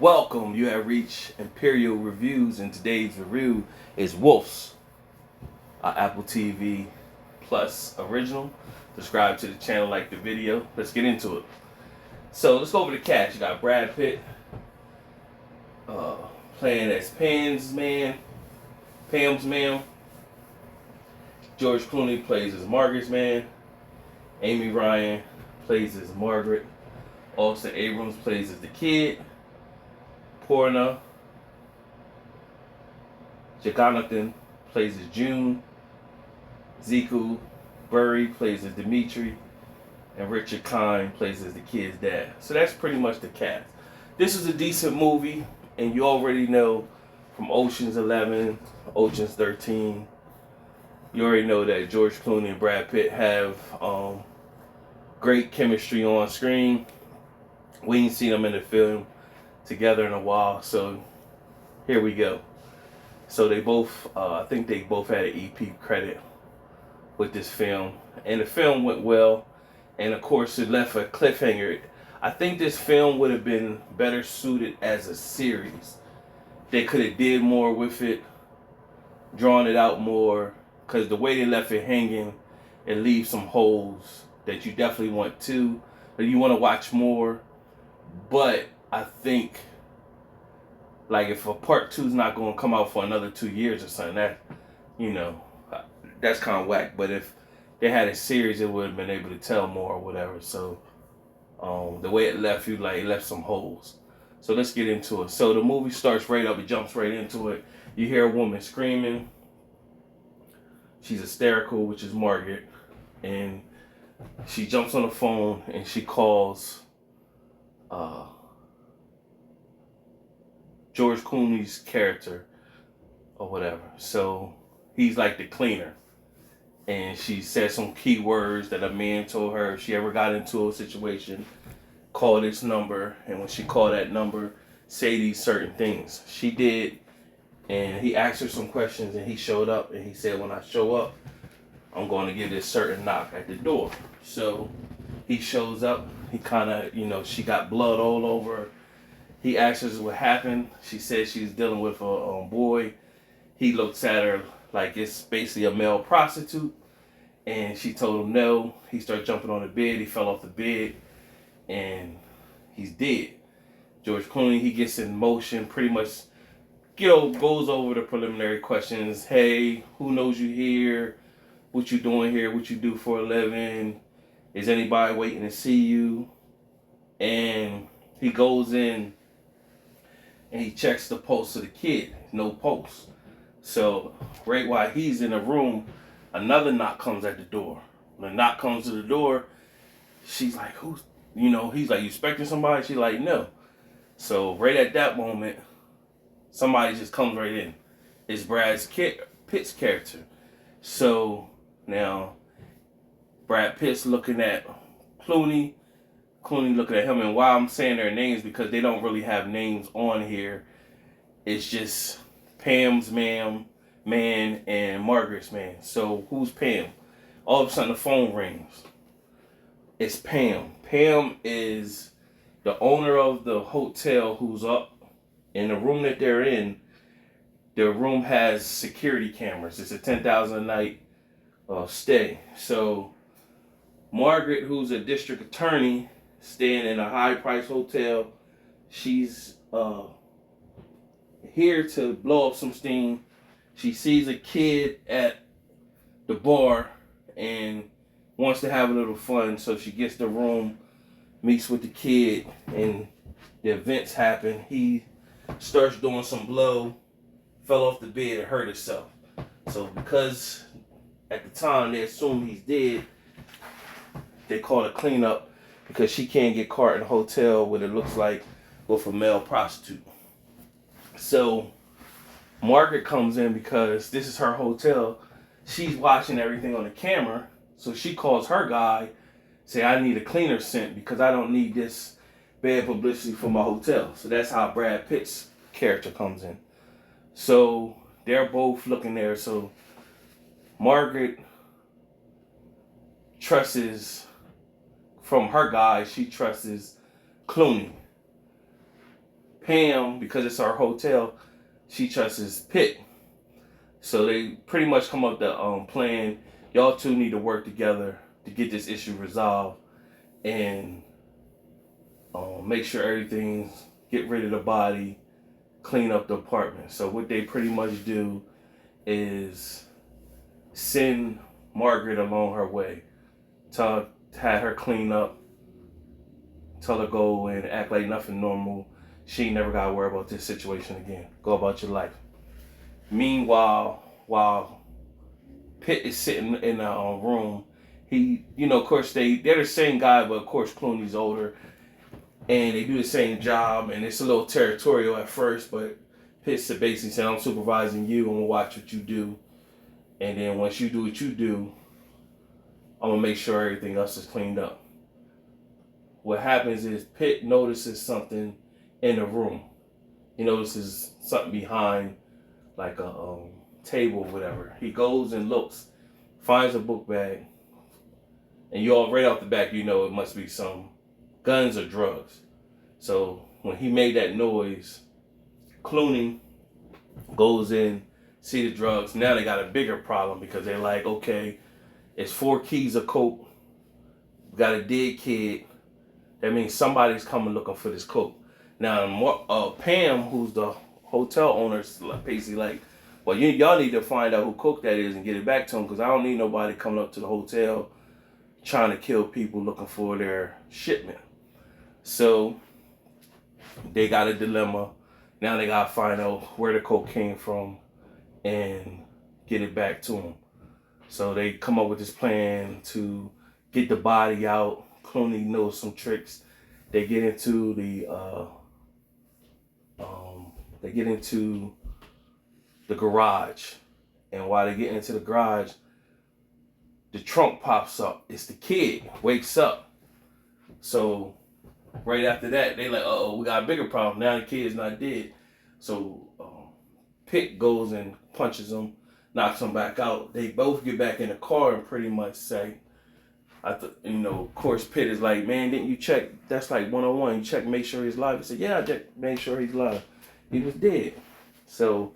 Welcome, you have reached Imperial Reviews, and today's review is Wolves, Apple TV Plus original. Subscribe to the channel, like the video. Let's get into it. So let's go over the cast. You got Brad Pitt uh, playing as Pam's man. George Clooney plays as Margaret's man. Amy Ryan plays as Margaret. Austin Abrams plays as the kid. Porna Jagannathan plays as June. Ziku Burry plays as Dimitri. And Richard Kind plays as the kid's dad. So that's pretty much the cast. This is a decent movie, and you already know from Ocean's 11, Ocean's 13, you already know that George Clooney and Brad Pitt have great chemistry on screen. We ain't seen them in the film together in a while, so here we go. So they both, I think they both had an EP credit with this film, and the film went well, and of course it left a cliffhanger. I think this film would have been better suited as a series. They could have did more with it, drawn it out more, because the way they left it hanging, it leaves some holes that you definitely want to, that you want to watch more. But I think, like, if a part 2 is not going to come out for another 2 years or something, that's kind of whack. But if they had a series, it would have been able to tell more or whatever. So the way it left you, like, it left some holes. So let's get into it. So the movie starts right up. It jumps right into it. You hear a woman screaming. She's hysterical, which is Margaret. And she jumps on the phone and she calls George Clooney's character or whatever. So he's like the cleaner. And she said some key words that a man told her if she ever got into a situation, call this number. And when she called that number, say these certain things. She did. And he asked her some questions and he showed up. And he said, when I show up, I'm going to give this certain knock at the door. So he shows up. He kind of, she got blood all over her. He asks her what happened. She said she's dealing with a boy. He looks at her like it's basically a male prostitute. And she told him no. He started jumping on the bed. He fell off the bed. And he's dead. George Clooney, he gets in motion, pretty much, goes over the preliminary questions. Hey, who knows you here? What you doing here? What you do for a living? Is anybody waiting to see you? And he goes in and he checks the pulse of the kid. No pulse. So right while he's in the room, another knock comes at the door. When the knock comes to the door, she's like, who's, he's like, you expecting somebody? She's like, no. So right at that moment, somebody just comes right in. It's Pitt's character. So now Brad Pitt's looking at Clooney looking at him, and why I'm saying their names, because they don't really have names on here. It's just Pam's man, and Margaret's man. So who's Pam? All of a sudden the phone rings. It's Pam. Pam is the owner of the hotel who's up in the room that they're in. Their room has security cameras. It's a $10,000 a night stay. So Margaret, who's a district attorney, staying in a high-priced hotel, she's here to blow up some steam. She sees a kid at the bar and wants to have a little fun, so she gets the room, meets with the kid, and the events happen. He starts doing some blow, fell off the bed and hurt himself. So because at the time they assume he's dead, they call a cleanup because she can't get caught in a hotel what it looks like with a male prostitute. So Margaret comes in because this is her hotel. She's watching everything on the camera. So she calls her guy, say, I need a cleaner sent because I don't need this bad publicity for my hotel. So that's how Brad Pitt's character comes in. So they're both looking there. So Margaret trusts, from her guy, she trusts Clooney. Pam, because it's our hotel, she trusts Pitt. So they pretty much come up with the plan. Y'all two need to work together to get this issue resolved and make sure everything's, get rid of the body, clean up the apartment. So what they pretty much do is send Margaret along her way. Had her clean up, tell her go and act like nothing normal. She ain't never gotta worry about this situation again. Go about your life. Meanwhile, while Pitt is sitting in a room, he, of course they're the same guy, but of course Clooney's older, and they do the same job, and it's a little territorial at first, but Pitt basically said, I'm supervising you, I'm gonna watch what you do, and then once you do what you do, I'm gonna make sure everything else is cleaned up. What happens is Pitt notices something in the room. He notices something behind like a table or whatever. He goes and looks, finds a book bag, and you all right off the back, it must be some guns or drugs. So when he made that noise, Clooney goes in, see the drugs. Now they got a bigger problem because they're like, okay, it's 4 keys of coke. We got a dead kid. That means somebody's coming looking for this coke. Now, Pam, who's the hotel owner, is basically like, well, y'all need to find out who coke that is and get it back to him, because I don't need nobody coming up to the hotel trying to kill people looking for their shipment. So they got a dilemma. Now they got to find out where the coke came from and get it back to him. So they come up with this plan to get the body out. Clooney knows some tricks. They get into the garage, and while they get into the garage, the trunk pops up. It's the kid wakes up. So right after that, they like, we got a bigger problem. Now the kid's not dead. So Pitt goes and punches him, knocks him back out. They both get back in the car and pretty much say, of course, Pitt is like, man, didn't you check? That's like 101. You check, make sure he's alive. He said, yeah, I checked, make sure he's alive. He was dead. So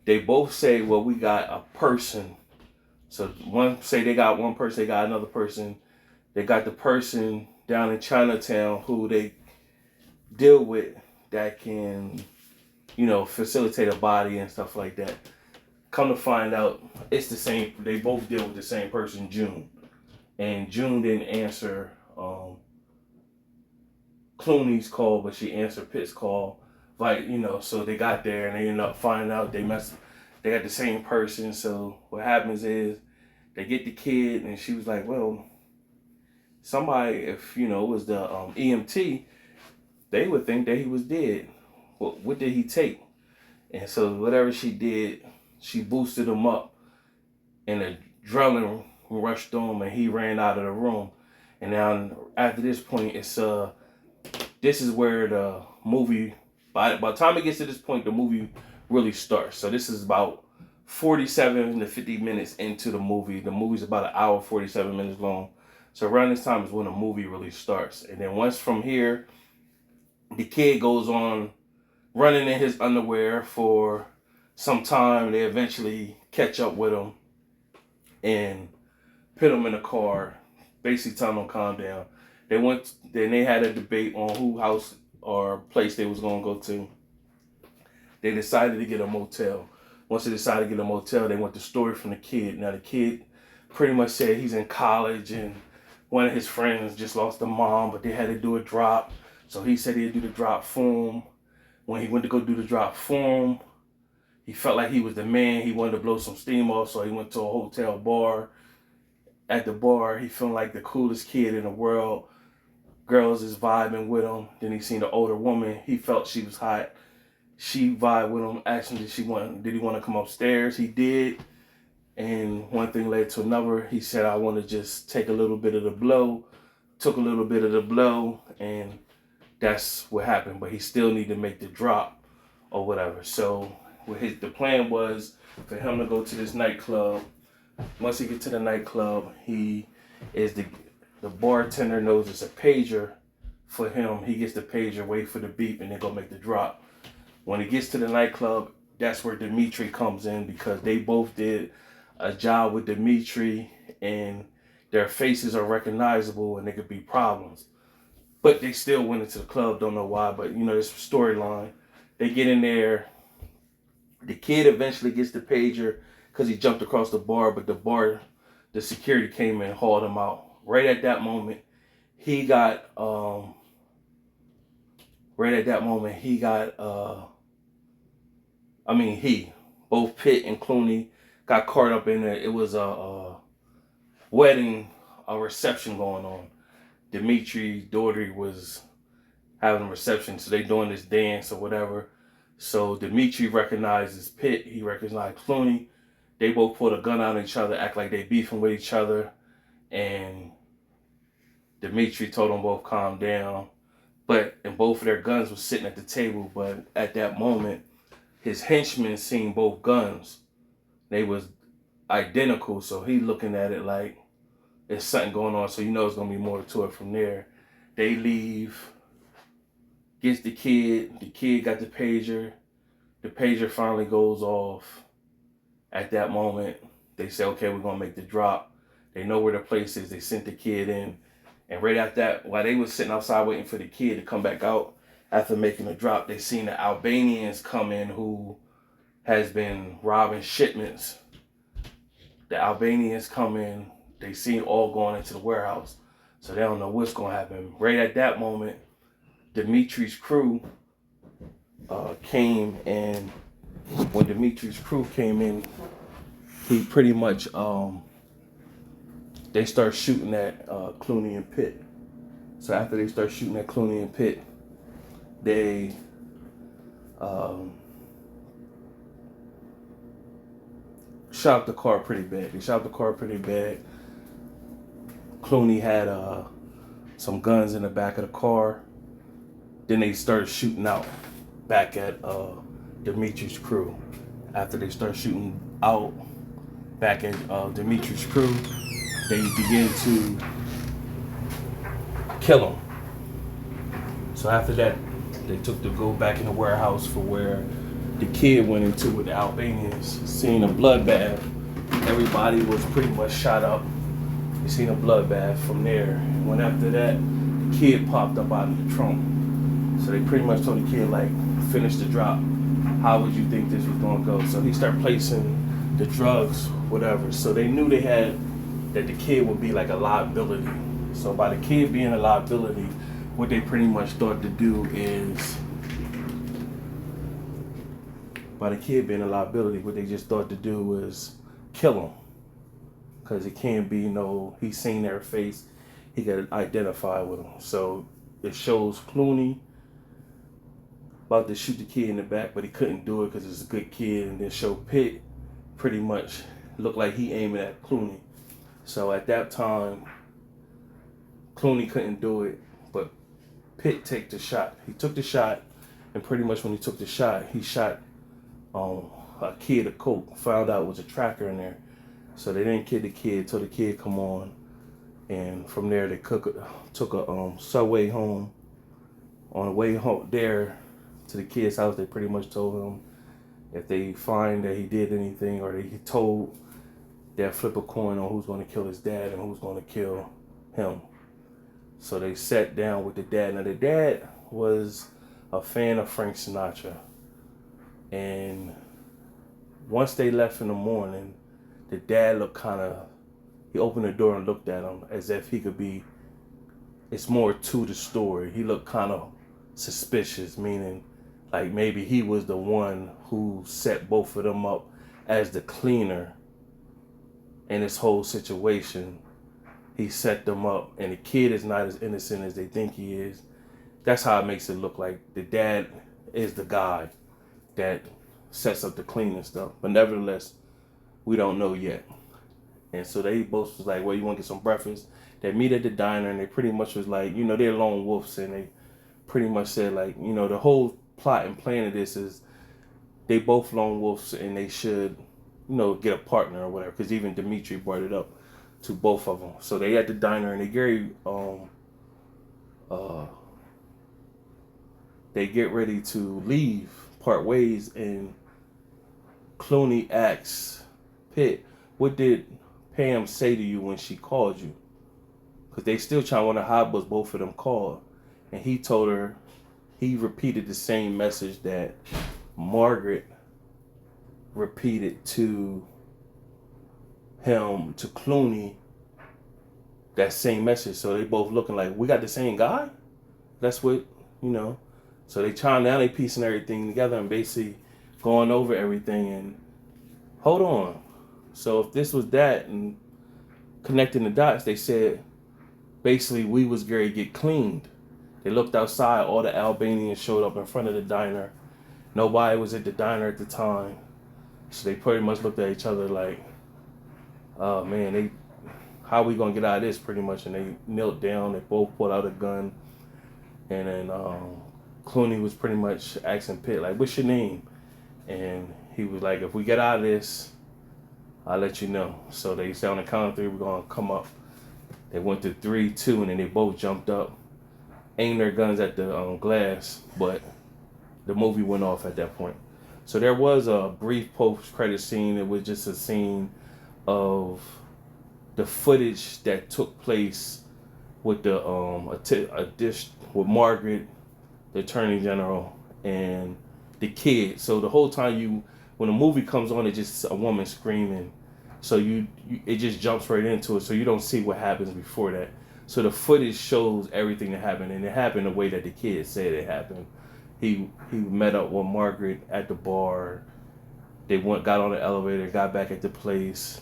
they both say, well, we got a person. So one say they got one person, they got another person. They got the person down in Chinatown who they deal with that can, facilitate a body and stuff like that. Come to find out, it's the same. They both deal with the same person, June. And June didn't answer Clooney's call, but she answered Pitt's call. So they got there and they ended up finding out they got the same person. So what happens is they get the kid, and she was like, well, somebody, if, it was the EMT, they would think that he was dead. What did he take? And so whatever she did, she boosted him up, and the adrenaline rushed him, and he ran out of the room. And now after this point, this is where the movie, by the time it gets to this point, the movie really starts. So this is about 47 to 50 minutes into the movie. The movie's about an hour, 47 minutes long. So around this time is when the movie really starts. And then once from here, the kid goes on running in his underwear for some time. They eventually catch up with him and put him in a car, basically telling him to calm down. Then they had a debate on who house or place they was gonna go to. They decided to get a motel. Once they decided to get a motel, they went the story from the kid. Now the kid pretty much said he's in college, and one of his friends just lost a mom, but they had to do a drop. So he said he'd do the drop for him. When he went to go do the drop for him, he felt like he was the man. He wanted to blow some steam off, so he went to a hotel bar. At the bar, he felt like the coolest kid in the world. Girls is vibing with him. Then he seen the older woman. He felt she was hot. She vibed with him, asked him did he want to come upstairs. He did. And one thing led to another. He said, I want to just take a little bit of the blow. Took a little bit of the blow, and that's what happened. But he still needed to make the drop or whatever. So the plan was for him to go to this nightclub. Once he gets to the nightclub, the bartender knows it's a pager for him. He gets the pager, wait for the beep, and then go make the drop. When he gets to the nightclub, that's where Dimitri comes in, because they both did a job with Dimitri, and their faces are recognizable, and there could be problems. But they still went into the club, don't know why, but this storyline. They get in there. The kid eventually gets the pager because he jumped across the bar, but the security came in and hauled him out. Right at that moment, he got, both Pitt and Clooney got caught up in it. It was a wedding, a reception going on. Dimitri's daughter was having a reception, so they doing this dance or whatever. So Dimitri recognizes Pitt, he recognized Clooney. They both pulled a gun on each other, act like they beefing with each other, and Dimitri told them both calm down. And both of their guns were sitting at the table, but at that moment, his henchmen seen both guns. They was identical, so he looking at it like there's something going on, so it's gonna be more to it from there. They leave, gets the kid got the pager finally goes off. At that moment, they say, okay, we're gonna make the drop. They know where the place is, they sent the kid in. And right after that, while they was sitting outside waiting for the kid to come back out after making the drop, they seen the Albanians come in who has been robbing shipments. The Albanians come in, they see all going into the warehouse. So they don't know what's gonna happen. Right at that moment, Dimitri's crew came, and when Dimitri's crew came in, he pretty much they start shooting at Clooney and Pitt. So after they start shooting at Clooney and Pitt, they shot the car pretty bad. Clooney had some guns in the back of the car. Then they started shooting out back at Dimitri's crew. After they start shooting out back at Dimitri's crew, they begin to kill him. So after that, they took to go back in the warehouse for where the kid went into with the Albanians, seeing a bloodbath. Everybody was pretty much shot up. You seen a bloodbath from there. When after that, the kid popped up out of the trunk. So they pretty much told the kid, like, finish the drop. How would you think this was gonna go? So he started placing the drugs, whatever. So they knew that the kid would be like a liability. So by the kid being a liability, what they pretty much thought to do is, what they just thought to do was kill him. Because it can't be he's seen their face, he got identify with them. So it shows Clooney about to shoot the kid in the back, but he couldn't do it because it's a good kid. And then show Pitt pretty much looked like he aiming at Clooney. So at that time, Clooney couldn't do it, but Pitt took the shot. He took the shot, and pretty much when he took the shot, he shot a kid a coke. Found out it was a tracker in there. So they didn't kill the kid till the kid come on. And from there, they took a subway home. On the way home there to the kid's house, they pretty much told him if they find that he did anything, or he told, they'll flip a coin on who's going to kill his dad and who's going to kill him. So they sat down with the dad. Now the dad was a fan of Frank Sinatra. And once they left in the morning, the dad looked he opened the door and looked at him as if he could be, it's more to the story. He looked kind of suspicious, meaning like maybe he was the one who set both of them up as the cleaner in this whole situation. He set them up, and the kid is not as innocent as they think he is. That's how it makes it look like the dad is the guy that sets up the cleaning stuff. But nevertheless, we don't know yet. And so they both was like, well, you want to get some breakfast? They meet at the diner, and they pretty much was like, they're lone wolves, and they pretty much said like, the whole plot and plan of this is they both lone wolves, and they should, get a partner or whatever. Because even Dimitri brought it up to both of them. So they at the diner, and they Gary they get ready to leave, part ways, and Clooney asks Pitt, "What did Pam say to you when she called you?" Because they still trying to wonder how was both of them called, and he told her he repeated the same message that Margaret repeated to him, to Clooney, that same message. So they both looking like, we got the same guy? That's what, you know. So they trying, now they piecing everything together and basically going over everything and hold on. So if this was that and connecting the dots, they said basically we was going to get cleaned. They looked outside, all the Albanians showed up in front of the diner. Nobody was at the diner at the time. So they pretty much looked at each other like, oh man, how we gonna get out of this, pretty much. And they knelt down, they both pulled out a gun. And then Clooney was pretty much asking Pitt, like, what's your name? And he was like, if we get out of this, I'll let you know. So they said on the count of three, we're gonna come up. They went to 3, 2, and then they both jumped up, aimed their guns at the glass, but the movie went off at that point. So there was a brief post-credit scene. It was just a scene of the footage that took place with the a dish with Margaret, the Attorney General, and the kid. So the whole time when a movie comes on, it's just a woman screaming. So it just jumps right into it. So you don't see what happens before that. So the footage shows everything that happened, and it happened the way that the kid said it happened. He met up with Margaret at the bar. They got on the elevator, got back at the place.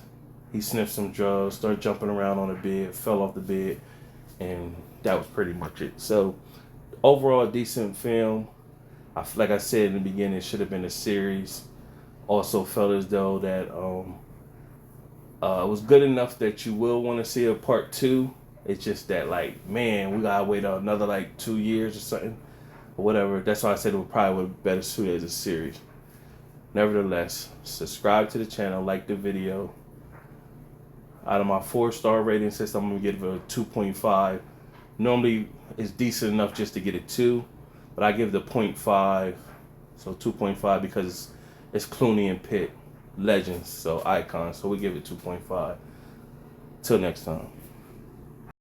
He sniffed some drugs, started jumping around on the bed, fell off the bed, and that was pretty much it. So overall, a decent film. Like I said in the beginning, it should have been a series. Also felt as though that it was good enough that you will want to see a part 2. It's just that, like, man, we gotta wait another like 2 years or something, or whatever. That's why I said it would probably would better suit as a series. Nevertheless, subscribe to the channel, like the video. Out of my 4-star rating system, I'm gonna give it a 2.5. Normally, it's decent enough just to get a 2, but I give the 0.5, so 2.5 because it's Clooney and Pitt, legends, so icons. So we give it 2.5. Till next time.